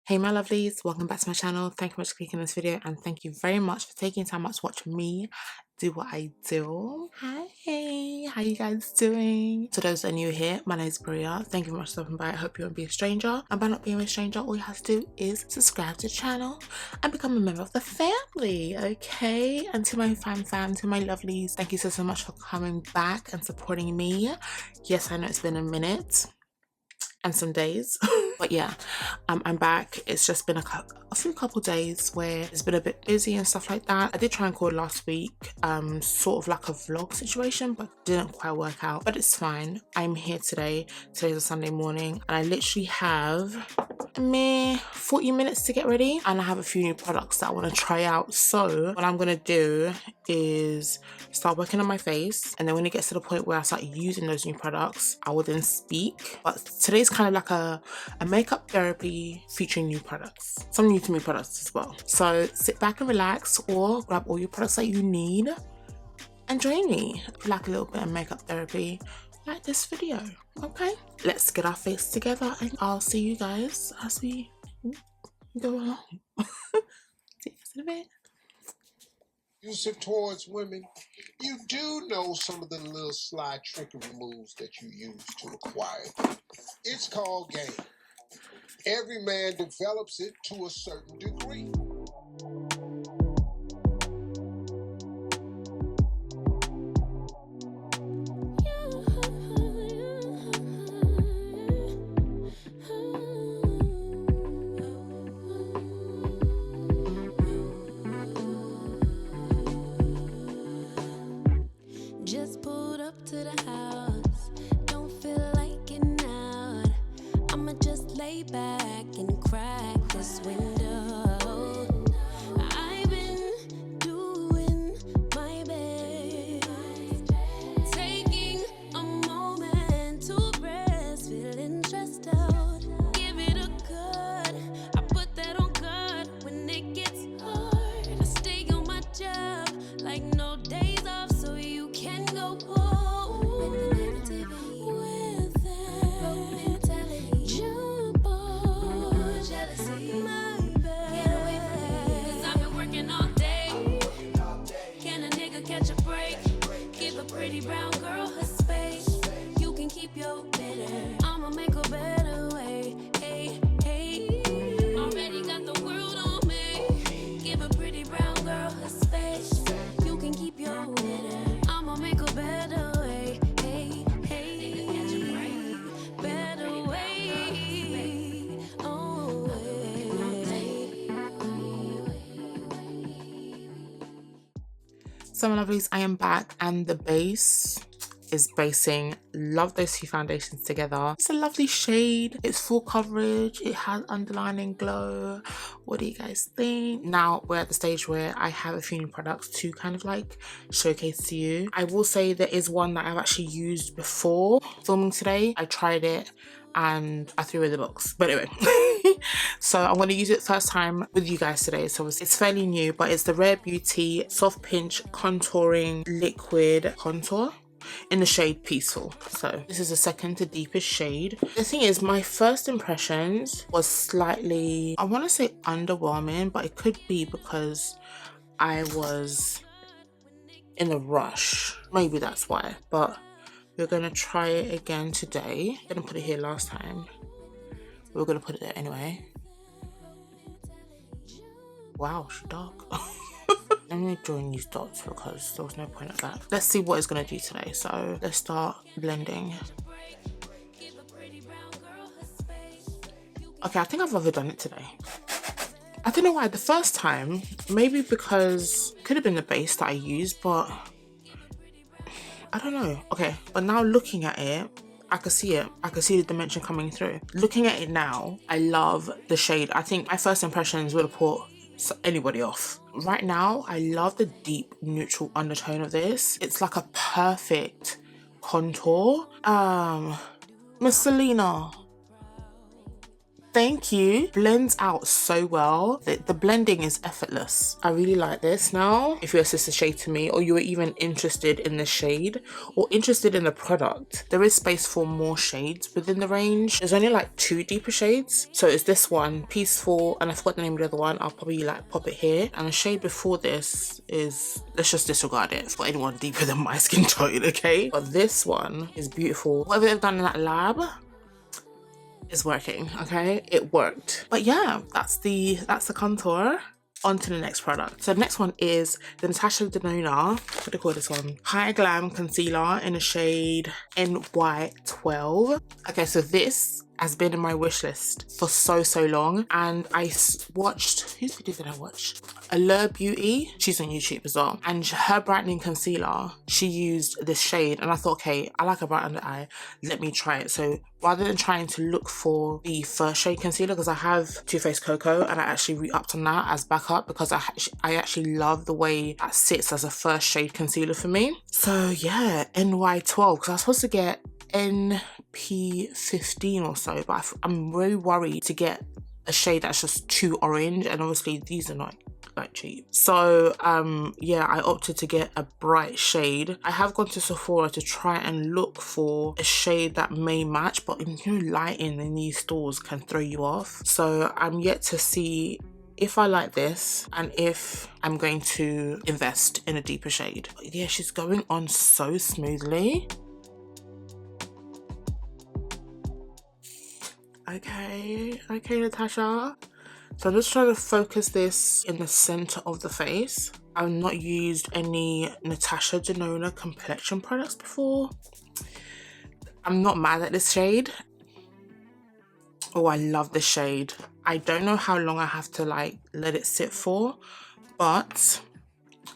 Hey my lovelies, welcome back to my channel. Thank you much for clicking this video and thank you very much for taking time out to watch me do what I do. Hi, how you guys doing? To those that are new here, my name is Bria. Thank you very much for stopping by. I hope you won't be a stranger. And by not being a stranger, all you have to do is subscribe to the channel and become a member of the family, okay? And to my fam, to my lovelies, thank you so much for coming back and supporting me. Yes, I know it's been a minute and some days but yeah, I'm back. It's just been a few couple days where it's been a bit busy and stuff like that. I did try and call last week, sort of like a vlog situation, but didn't quite work out, but it's fine. I'm here today. Today's a Sunday morning and I literally have a mere 40 minutes to get ready and I have a few new products that I want to try out. So what I'm gonna do is start working on my face, and then when it gets to the point where I start using those new products, I will then speak. But today's kind of like a makeup therapy featuring new products, some new to me products as well. So sit back and relax, or grab all your products that you need and join me if you like a little bit of makeup therapy like this video. Okay, let's get our face together and I'll see you guys as we go along. See you guys in a bit. Abusive towards women, you do know some of the little sly trickery moves that you use to acquire them. It's called game. Every man develops it to a certain degree. Just pulled up to the house, don't feel like getting out. I'ma just lay back and crack this window. I've been doing my best, taking a moment to rest, feeling stressed out. Give it a cut, I put that on guard when it gets hard. I stay on my job like no days off, so you can go home with the negativity, with that broke mentality. Jump on jealousy, my bad. Get away from me, 'cause I've been working all day. Can a nigga catch a break? Give a pretty brown girl her space. You can keep your bitter, I'ma make a better way. Hey, hey, already got the world on me. Give a pretty brown girl her space. You can keep your bitter, I'ma make a better way. Hey, hey, better way. Oh, So my lovelies, I am back and the base is basing Love those two foundations together. It's a lovely shade, it's full coverage, it has underlining glow. What do you guys think? Now we're at the stage where I have a few new products to kind of like showcase to you. I will say there is one that I've actually used before filming today. I tried it and I threw away the box, but anyway. So I'm going to use it first time with you guys today. So it's fairly new, but it's the Rare Beauty Soft Pinch Contouring Liquid Contour in the shade Peaceful. So this is the second to deepest shade. The thing is, my first impressions was slightly, I want to say underwhelming, but it could be because I was in a rush. Maybe that's why, but we're gonna try it again today. I didn't put it here last time. We're gonna put it there anyway. Wow, she's dark. Let me join these dots because there was no point of that. Let's see what it's gonna do today. So let's start blending. Okay, I think I've overdone it today. I don't know why. The first time, maybe because it could have been the base that I used, but I don't know. Okay, but now looking at it, I can see it. I can see the dimension coming through. Looking at it now, I love the shade. I think my first impressions would have put anybody off. Right now, I love the deep neutral undertone of this. It's like a perfect contour. Miss Selena, Thank you. Blends out so well. The blending is effortless. I really like this. Now, if you're a sister shade to me, or you were even interested in the shade or interested in the product, there is space for more shades within the range. There's only like 2 deeper shades. So it's this one, Peaceful, and I forgot the name of the other one. I'll probably like pop it here. And the shade before this is, let's just disregard it for anyone deeper than my skin tone, okay? But this one is beautiful. Whatever they've done in that lab is working, okay? It worked. But yeah, that's the contour. On to the next product. So the next one is the Natasha Denona, what do you call this one? Hy-Glam concealer in the shade NY12. Okay, so this has been in my wish list for so long, and I watched, whose video did I watch? Allure Beauty, she's on YouTube as well, and her brightening concealer, she used this shade, and I thought, okay, I like a bright under eye, let me try it. So rather than trying to look for the first shade concealer, because I have Too Faced Cocoa and I actually re-upped on that as backup because I actually love the way that sits as a first shade concealer for me. So yeah, NY12, because I was supposed to get NP15 or so, but I'm really worried to get a shade that's just too orange, and obviously these are not like cheap. So yeah, I opted to get a bright shade. I have gone to Sephora to try and look for a shade that may match, but you know, lighting in these stores can throw you off. So I'm yet to see if I like this and if I'm going to invest in a deeper shade. But yeah, she's going on so smoothly. Okay, Natasha. So I'm just trying to focus this in the center of the face. I've not used any Natasha Denona complexion products before. I'm not mad at this shade. Oh, I love this shade. I don't know how long I have to like let it sit for, but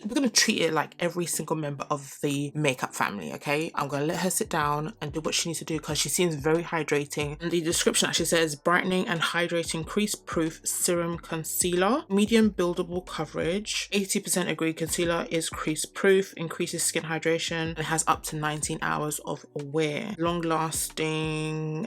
we're gonna treat it like every single member of the makeup family, okay? I'm gonna let her sit down and do what she needs to do because she seems very hydrating. And the description actually says brightening and hydrating crease proof serum concealer, medium buildable coverage, 80% agreed concealer is crease proof, increases skin hydration, and it has up to 19 hours of wear. Long lasting,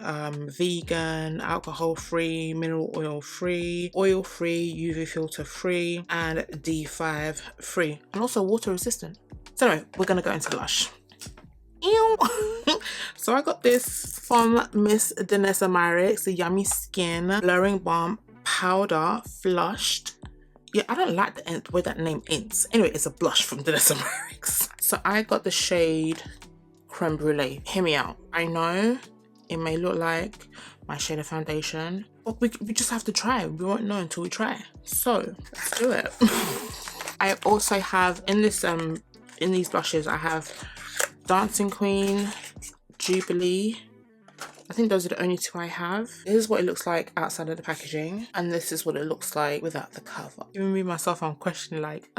vegan, alcohol free, mineral oil free, UV filter free, and D5 free. And also water resistant. So anyway, we're gonna go into blush. Ew. So I got this from Miss Danessa Myricks, the Yummy Skin Blurring Balm Powder Flushed. Yeah, I don't like the way that name ends. Anyway, it's a blush from Danessa Myricks. So I got the shade Creme Brûlée. Hear me out. I know it may look like my shade of foundation, but we just have to try. We won't know until we try. So let's do it. I also have in this in these blushes, I have Dancing Queen, Jubilee. I think those are the only 2 I have. This is what it looks like outside of the packaging, and this is what it looks like without the cover. Even me myself, I'm questioning like,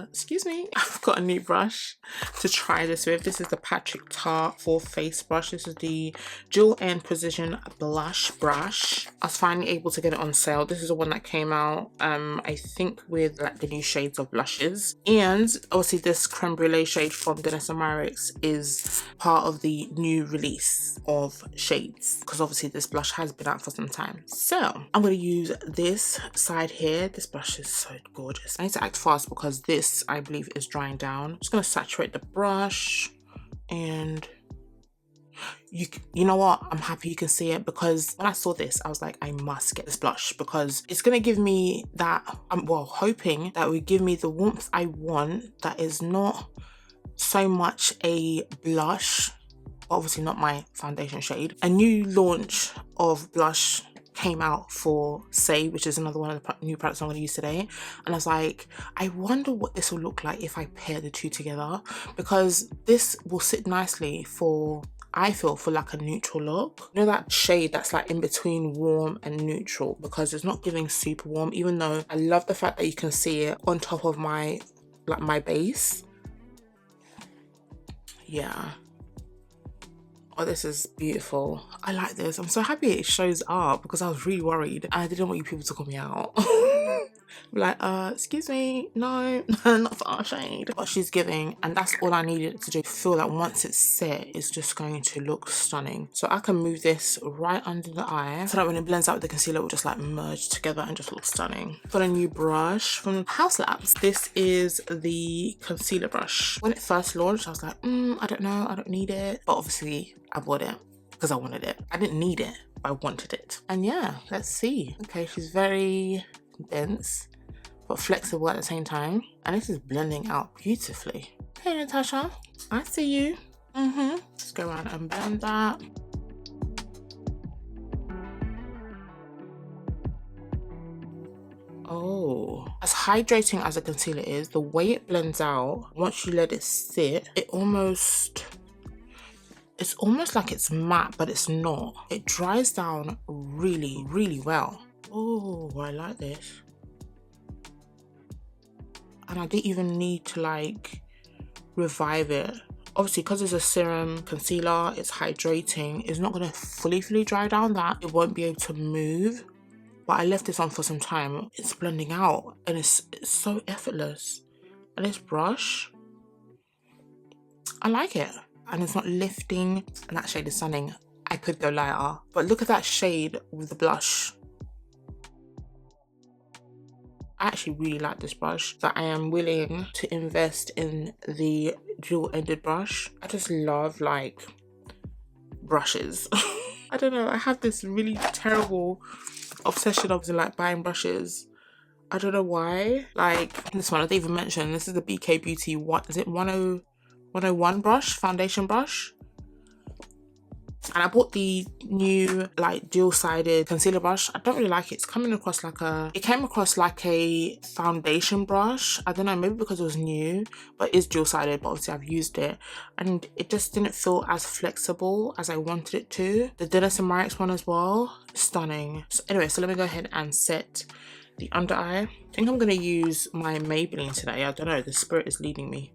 excuse me. I've got a new brush to try this with. This is the Patrick Tarte Full Face brush. This is the Dual End Precision Blush brush. I was finally able to get it on sale. This is the one that came out, I think with like the new shades of blushes. And obviously this Creme Brûlée shade from Danessa Myricks is part of the new release of shades, because obviously this blush has been out for some time. So I'm going to use this side here. This blush is so gorgeous. I need to act fast because this, I believe, is drying down. I'm just going to saturate the brush, and you know what, I'm happy you can see it, because when I saw this I was like, I must get this blush because it's going to give me that, I'm hoping that would give me the warmth I want, that is not so much a blush, obviously not my foundation shade. A new launch of blush came out for Saie, which is another one of the new products I'm going to use today, and I was like, I wonder what this will look like if I pair the 2 together, because this will sit nicely for, I feel, for like a neutral look. You know that shade that's like in between warm and neutral, because it's not giving super warm, even though I love the fact that you can see it on top of my base. Yeah. Oh, this is beautiful. I like this. I'm so happy it shows up because I was really worried. I didn't want you people to call me out. Like, excuse me, no, not for our shade. What she's giving, and that's all I needed to do. Feel like once it's set, it's just going to look stunning. So I can move this right under the eye so that when it blends out with the concealer, it will just like merge together and just look stunning. Got a new brush from House Labs. This is the concealer brush. When it first launched, I was like, I don't know, I don't need it. But obviously I bought it because I wanted it. I didn't need it, but I wanted it. And yeah, let's see. Okay, she's very dense but flexible at the same time, and this is blending out beautifully. Hey Natasha, I see you. Let's go around and blend that. Oh, as hydrating as a concealer is, the way it blends out, once you let it sit, it's almost like it's matte, but it's not. It dries down really, really well. Oh, I like this. And I didn't even need to like revive it. Obviously, because it's a serum concealer, it's hydrating. It's not gonna fully dry down that. It won't be able to move. But I left this on for some time. It's blending out and it's so effortless. And this brush, I like it. And it's not lifting, and that shade is stunning. I could go lighter, but look at that shade with the blush. I actually really like this brush, that I am willing to invest in the dual-ended brush. I just love like brushes. I don't know, I have this really terrible obsession of like buying brushes. I don't know why. Like this one, I didn't even mention, this is the BK Beauty, what is it, 101 brush, foundation brush. And I bought the new like dual-sided concealer brush. I don't really like it. It's coming across like it came across like a foundation brush. I don't know, maybe because it was new, but it's dual-sided, but obviously I've used it and it just didn't feel as flexible as I wanted it to. The Dennis & Marix one as well, stunning. So anyway, so let me go ahead and set the under eye. I think I'm gonna use my Maybelline today. I don't know, the spirit is leading me.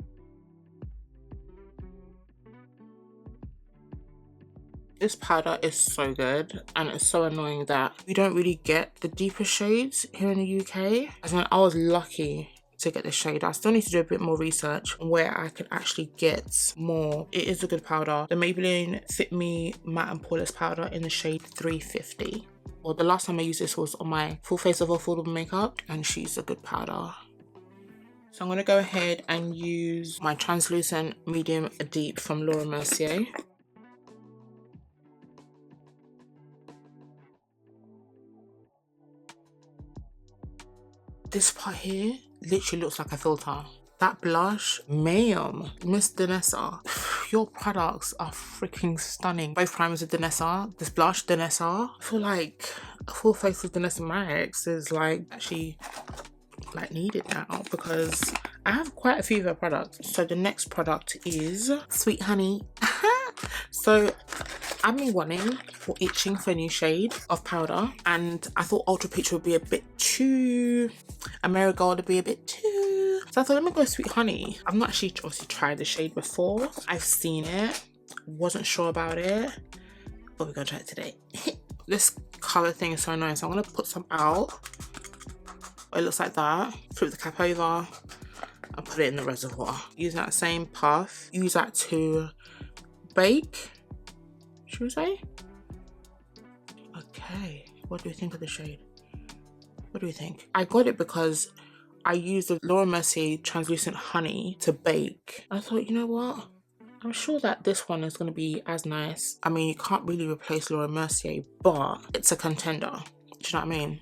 This powder is so good, and it's so annoying that we don't really get the deeper shades here in the UK. As in, I was lucky to get this shade. I still need to do a bit more research on where I can actually get more. It is a good powder. The Maybelline Fit Me Matte and Poreless powder in the shade 350. Well, the last time I used this was on my full face of affordable makeup, and she's a good powder. So I'm going to go ahead and use my translucent medium deep from Laura Mercier. This part here literally looks like a filter. That blush, ma'am, Miss Danessa, your products are freaking stunning. Both primers are Danessa. This blush, Danessa. I feel like a full face of Dennis & Marix is like actually like needed now because I have quite a few of their products. So the next product is Sweet Honey. So I've been wanting or itching for a new shade of powder, and I thought Ultra Peach would be a bit too, Marigold would be a bit too, so I thought let me go Sweet Honey. I've not actually obviously tried the shade before. I've seen it, wasn't sure about it, but we're gonna try it today. This color thing is so annoying, so I'm gonna put some out. It looks like that. Flip the cap over and put it in the reservoir. Using that same puff, use that to bake, should we say? Okay, what do we think of the shade? What do we think? I got it because I used the Laura Mercier Translucent Honey to bake. I thought, you know what? I'm sure that this one is going to be as nice. I mean, you can't really replace Laura Mercier, but it's a contender. Do you know what I mean?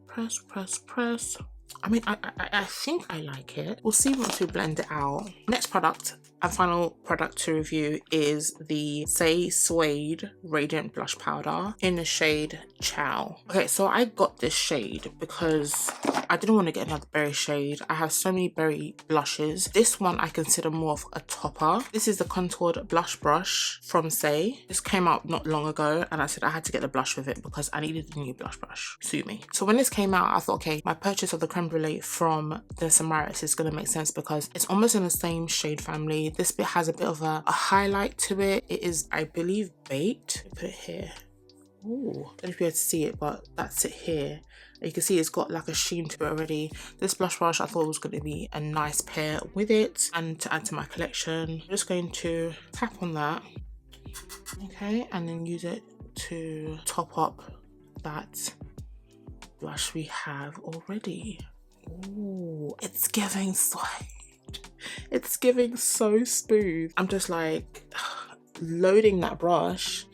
Press, press, press. I mean, I think I like it. We'll see once we blend it out. Next product and final product to review is the SaieBeauty Radiant Blush Powder in the shade Ciao. Okay, so I got this shade because I didn't want to get another berry shade. I have so many berry blushes. This one I consider more of a topper. This is the contoured blush brush from Saie. This came out not long ago and I said I had to get the blush with it because I needed a new blush brush. Sue me. So when this came out, I thought, okay, my purchase of the Creme Brûlée from Dennis & Marix is going to make sense because it's almost in the same shade family. This bit has a bit of a highlight to it. It is, I believe, baked. Put it here. Ooh, I don't know if you're able to see it, but that's it here. You can see it's got like a sheen to it already. This blush brush I thought was going to be a nice pair with it and to add to my collection. I'm just going to tap on that, okay, and then use it to top up that blush we have already. Ooh, it's giving suede. It's giving so smooth. I'm just like loading that brush.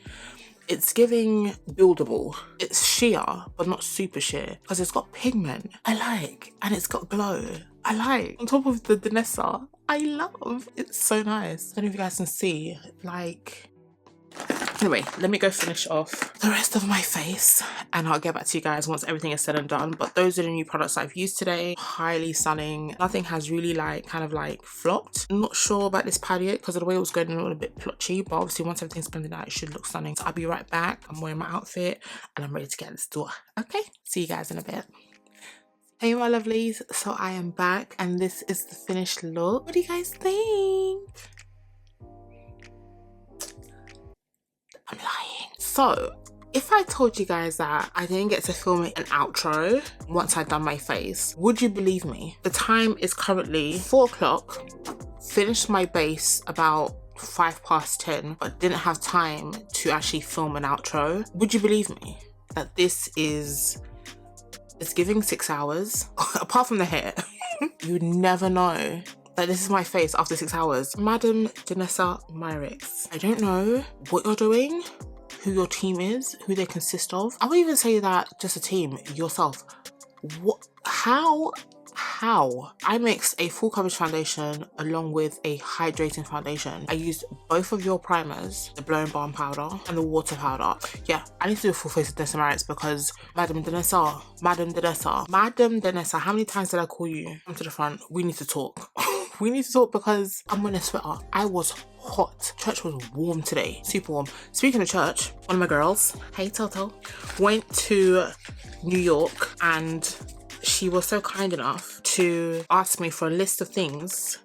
It's giving buildable. It's sheer, but not super sheer, because it's got pigment I like, and it's got glow I like. On top of the Danessa, I love. It's so nice. I don't know if you guys can see, like... Anyway, let me go finish off the rest of my face and I'll get back to you guys once everything is said and done. But those are the new products I've used today. Highly stunning. Nothing has really kind of flopped. I'm not sure about this pad yet because of the way it was going a little bit plotchy, but obviously once everything's blended out, it should look stunning. So I'll be right back. I'm wearing my outfit and I'm ready to get in the store. Okay, see you guys in a bit. Hey my lovelies, so I am back and this is the finished look. What do you guys think? I'm lying. So if I told you guys that I didn't get to film an outro once I'd done my face, would you believe me? The time is currently 4 o'clock. Finished my base about 10:05, but didn't have time to actually film an outro. Would you believe me that it's giving 6 hours? Apart from the hair. You never know that this is my face after 6 hours. Madam Danessa Myrix, I don't know what you're doing, who your team is, who they consist of. I won't even say that just a team, yourself. What? How? I mixed a full coverage foundation along with a hydrating foundation. I used both of your primers, the Blow and Balm powder and the water powder. Yeah, I need to do a full face of Danessa Myrix because Madam Danessa, how many times did I call you? Come to the front, we need to talk. We need to talk because I'm wearing a sweater. I was hot. Church was warm today, super warm. Speaking of church, one of my girls, hey Toto, went to New York and she was so kind enough to ask me for a list of things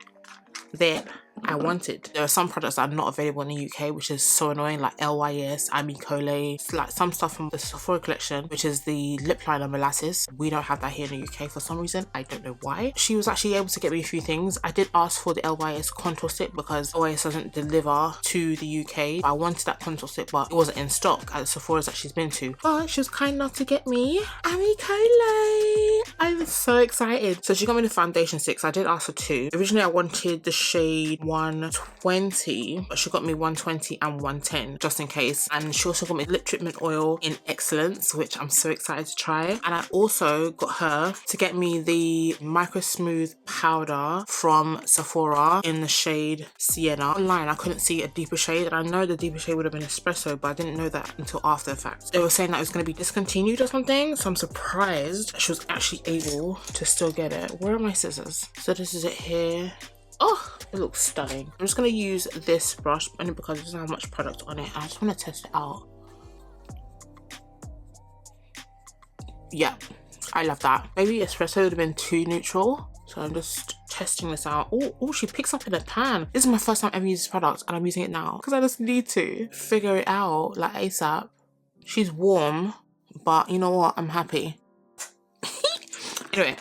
that I wanted. There are some products that are not available in the UK, which is so annoying, like LYS, Amicole, like some stuff from the Sephora collection, which is the lip liner Molasses. We don't have that here in the UK for some reason. I don't know why. She was actually able to get me a few things. I did ask for the LYS contour stick because LYS doesn't deliver to the UK. I wanted that contour stick, but it wasn't in stock at the Sephora's that she's been to. But she was kind enough to get me Amicole. I'm so excited. So she got me the foundation sticks. I did ask for 2. Originally, I wanted the shade 120, but she got me 120 and 110 just in case. And she also got me lip treatment oil in Excellence, which I'm so excited to try. And I also got her to get me the micro smooth powder from Sephora in the shade Sienna. Online I couldn't see a deeper shade, and I know the deeper shade would have been espresso, but I didn't know that until after the fact. They were saying that it was going to be discontinued or something, so I'm surprised she was actually able to still get it. Where are my scissors? So this is it here. Oh, it looks stunning. I'm just going to use this brush only because it doesn't have much product on it. I just want to test it out. Yeah, I love that. Maybe espresso would have been too neutral. So I'm just testing this out. Oh, she picks up in a pan. This is my first time ever using this product and I'm using it now because I just need to figure it out like ASAP. She's warm, but you know what? I'm happy. Anyway,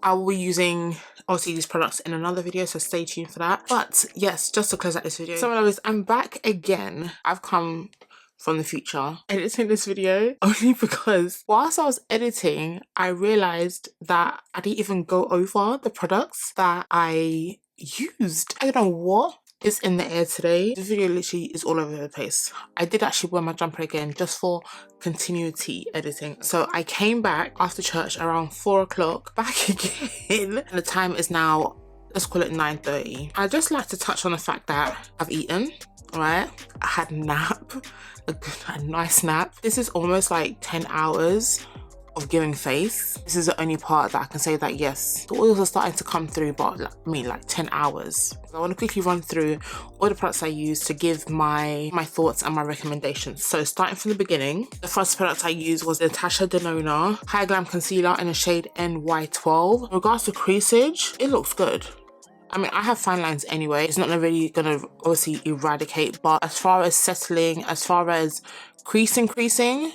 I will be using obviously these products in another video, so stay tuned for that. But yes, just to close out this video, so my lovers, I'm back again. I've come from the future editing this video only because whilst I was editing, I realized that I didn't even go over the products that I used. I don't know what is in the air today. This video literally is all over the place. I did actually wear my jumper again just for continuity editing. So I came back after church around 4 o'clock, back again, and the time is now, let's call it 9:30. I'd just like to touch on the fact that I've eaten, right? I had a nap, a nice nap. This is almost like 10 hours of giving face. This is the only part that I can say that yes, the oils are starting to come through, but like 10 hours. So I want to quickly run through all the products I used to give my thoughts and my recommendations. So starting from the beginning, the first product I used was the Natasha Denona Hy-Glam Concealer in the shade NY12. In regards to creasage, it looks good. I mean, I have fine lines anyway. It's not really gonna obviously eradicate, but as far as settling, as far as creasing.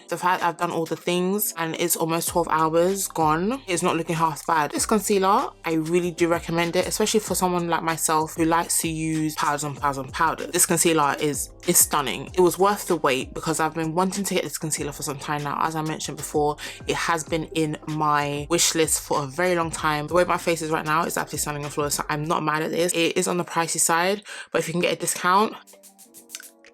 The fact I've done all the things and it's almost 12 hours gone, it's not looking half bad. This concealer, I really do recommend it, especially for someone like myself who likes to use powders on powders on powders. This concealer is stunning. It was worth the wait because I've been wanting to get this concealer for some time now. As I mentioned before, it has been in my wish list for a very long time. The way my face is right now is absolutely stunning and flawless, so I'm not mad at this. It is on the pricey side, but if you can get a discount,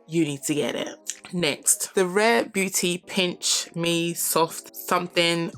you need to get it. Next, the Rare Beauty Pinch Me Soft Something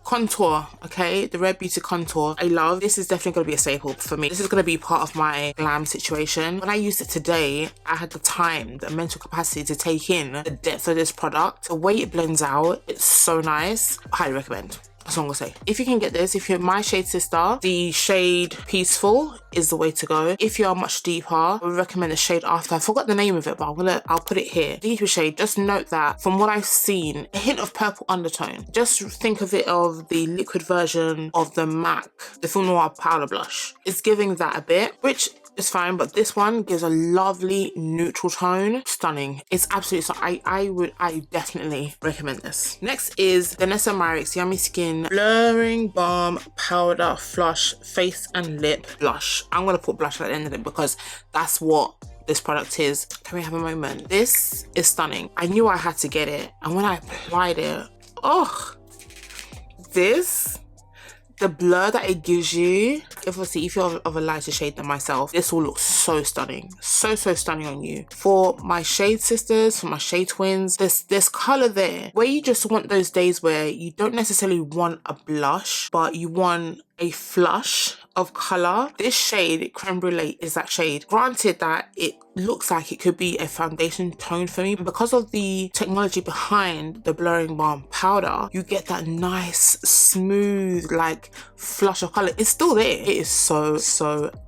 Contour, okay? The Rare Beauty Contour, I love. This is definitely going to be a staple for me. This is going to be part of my glam situation. When I used it today, I had the time, the mental capacity to take in the depth of this product. The way it blends out, it's so nice. Highly recommend. That's what I'm gonna say. If you can get this, if you're my shade sister, the shade Peaceful is the way to go. If you are much deeper, I would recommend the shade After. I forgot the name of it, but I'll put it here. Deeper shade, just note that from what I've seen, a hint of purple undertone. Just think of it of the liquid version of the MAC, the Film Noir powder blush. It's giving that a bit, which is fine, but this one gives a lovely neutral tone. Stunning. It's absolutely stunning. I definitely recommend this. Next is Vanessa Marix Yummy Skin Blurring Balm Powder Flush Face and Lip Blush. I'm gonna put blush at the end of it because that's what this product is. Can we have a moment? This is stunning. I knew I had to get it, and when I applied it, oh, the blur that it gives you, obviously if you're of a lighter shade than myself, this will look so stunning, so stunning on you. For my shade sisters, for my shade twins, there's color there where you just want those days where you don't necessarily want a blush, but you want a flush of color. This shade, Creme Brûlée, is that shade. Granted that it looks like it could be a foundation tone for me, because of the technology behind the blurring balm powder, you get that nice smooth like flush of color. It's still there. It is so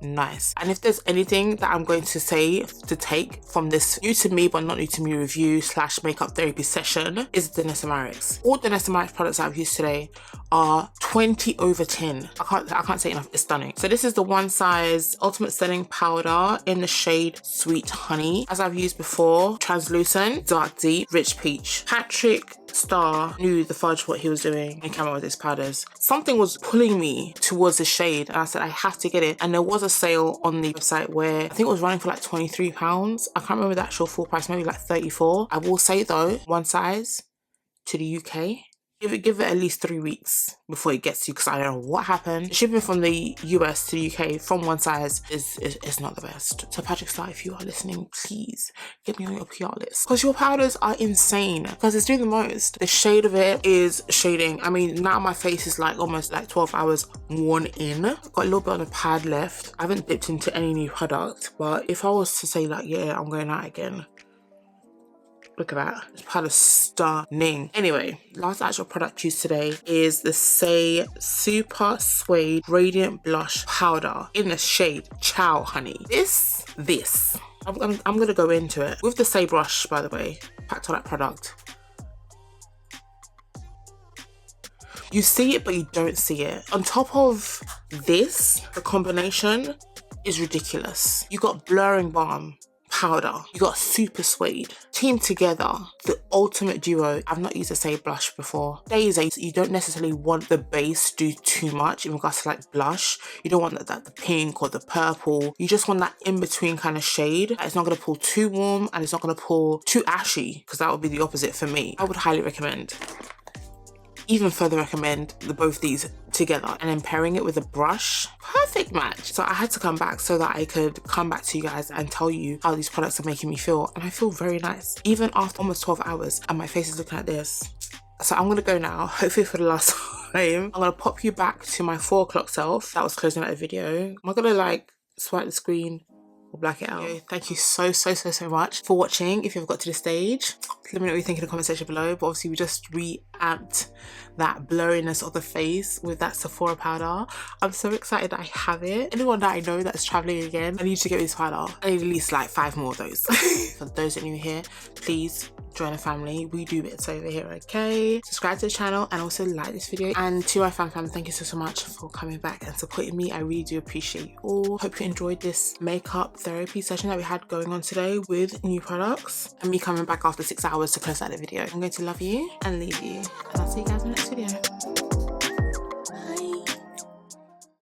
nice. And if there's anything that I'm going to say to take from this new to me but not new to me review / makeup therapy session, is the Vanessa Marix. All the Vanessa Marix products I've used today are 20 over 10. I can't say enough. It's stunning. So this is the One Size Ultimate Setting Powder in the shade Sweet Honey. As I've used before, translucent, dark deep, rich peach. Patrick Star knew the fudge what he was doing and came out with his powders. Something was pulling me towards the shade and I said I have to get it. And there was a sale on the website where I think it was running for like £23. I can't remember the actual full price, maybe like 34. I will say though, One Size to the UK, give it at least 3 weeks before it gets to you, because I don't know what happened. Shipping from the US to the UK from One Size is not the best. So Patrick Star, if you are listening, please get me on your PR list, because your powders are insane, because it's doing the most. The shade of it is shading. I mean, now my face is like almost like 12 hours worn in. I've got a little bit on the pad left. I haven't dipped into any new product, but if I was to say like, yeah, I'm going out again, look at that. This powder's stunning. Anyway, last actual product used today is the SuperSuede Radiant Blush Powder in the shade Ciao Honey. I'm gonna go into it with the Saie brush, by the way. Packed on that product. You see it, but you don't see it. On top of this, the combination is ridiculous. You got blurring balm powder, you got SuperSuede, teamed together, the ultimate duo. I've not used a Saie blush before. Days, you don't necessarily want the base to do too much in regards to like blush. You don't want that the pink or the purple. You just want that in-between kind of shade. It's not going to pull too warm and it's not going to pull too ashy, because that would be the opposite for me. I would highly recommend, even further recommend both these together, and then pairing it with a brush, perfect match. So I had to come back so that I could come back to you guys and tell you how these products are making me feel, and I feel very nice even after almost 12 hours and my face is looking like this. So I'm gonna go now, hopefully for the last time. I'm gonna pop you back to my 4 o'clock self that was closing out the video. Am I gonna like swipe the screen or black it out? Okay, thank you so much for watching. If you've got to this stage, let me know what you think in the comment section below. But obviously we just re-amped that blurriness of the face with that Sephora powder. I'm so excited that I have it. Anyone that I know that's traveling again, I need to get this powder. I need at least like 5 more of those. For those that are new here, please join a family. We do bits over here, okay? Subscribe to the channel and also like this video. And to my fam, thank you so much for coming back and supporting me. I really do appreciate you all. Hope you enjoyed this makeup therapy session that we had going on today with new products and me coming back after 6 hours to close out the video. I'm going to love you and leave you, and I'll see you guys in the next video.